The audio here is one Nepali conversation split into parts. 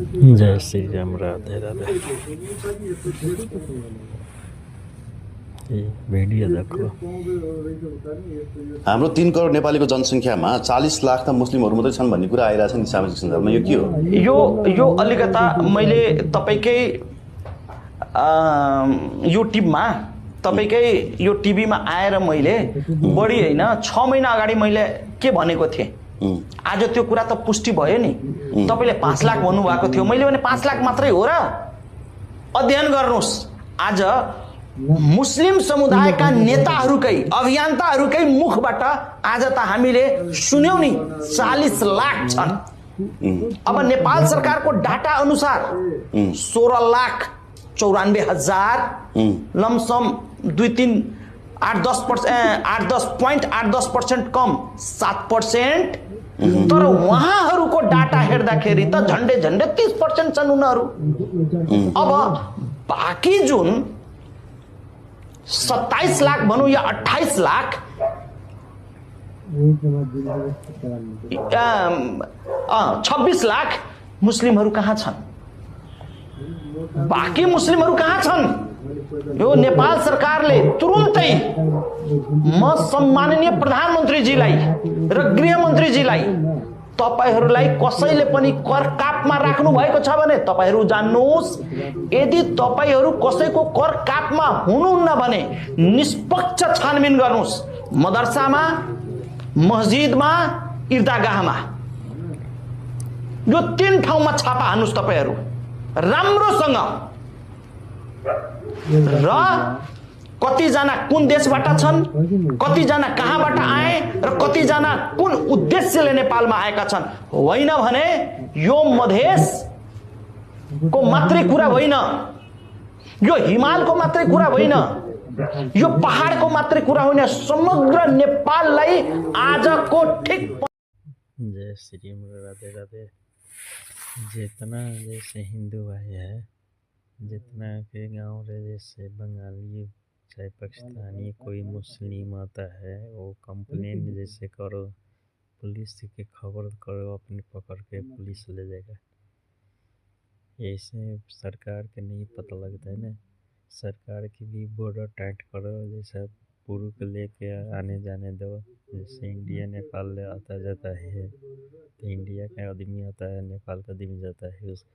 जय श्री राम, राधे राधे। ये भिडियो देखो। हाम्रो 3 करोड नेपालीको जनसङ्ख्यामा 40 लाख त मुस्लिमहरू मात्रै छन् भन्ने कुरा आइरहेछ नि सामाजिक सञ्जालमा। यो के हो? यो अलिकता मैले तपाईँकै युट्युबमा तपाईँकै यो टिभीमा आएर मैले बढी होइन 6 महिना अगाडि मैले के भनेको थिएँ, आज त्यो कुरा त पुष्टि भयो नि। तपाईँले 5 लाख भन्नुभएको थियो, मैले भने 5 लाख मात्रै हो र? अध्ययन गर्नुहोस्। आज मुस्लिम समुदायका नेताहरूकै अभियन्ताहरूकै मुखबाट आज त हामीले सुन्यौं नि 40 लाख छन्। अब नेपाल सरकारको डाटा अनुसार 16,94,000 लमसम 8-10% कम 7%। तर उहाँहरूको डाटा हेर्दाखेरि त झन्डै 30% छन् उनीहरू। अब बाँकी जुन 27 लाख भनौँ या 28 लाख 26 लाख मुस्लिमहरू कहाँ छन्? बाँकी मुस्लिमहरू कहाँ छन्? यो नेपाल सरकारले तुरुन्तै म सम्माननीय प्रधानमन्त्रीजीलाई र गृहमन्त्रीजीलाई तपाईहरूलाई कसैले पनि कर कापमा राख्नु भएको छ भने तपाईहरू जान्नुहोस्। यदि तपाईहरू कसैको कर कापमा हुनुहुन्न भने निष्पक्ष छानबिन गर्नुहोस्। मदरसामा, मस्जिदमा, ईदगाहमा, यो 3 ठाउँमा छापा हान्नुहोस् तपाईहरू राम्रोसँग। र कतिजना कुन देशबाट छन्, कतिजना कहाँबाट आए र कतिजना कुन उद्देश्यले नेपालमा आएका छन्। होइन भने यो मधेसको मात्रै कुरा होइन, यो हिमालको मात्रै कुरा होइन, यो पहाडको मात्रै कुरा होइन, समग्र नेपाललाई आजको ठीक। जय श्री राम, राधे राधे। जितना जैसे हिंदू भाई है, जितना के गाँव रे जैसे बंगाली चाहे पाकिस्तानी कोई मुस्लिम आता है, वो कंप्लेन जैसे करो, पुलिस के खबर करो, अपने पकड़ के पुलिस ले जाएगा। ऐसे सरकार के नहीं पता लगता है ना। सरकार की भी बॉर्डर टाइट करो, जैसा पुरुष को लेके आने जाने दो। जैसे इंडिया नेपाल आता जाता है तो इंडिया का आदमी आता है, नेपाल का आदमी जाता है, उस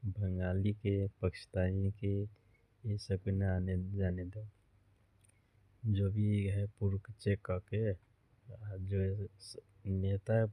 बंगाली के पाकिस्तानी के ये सब को ना आने जाने दो। जो भी है पूर्व चेक करके जो नेता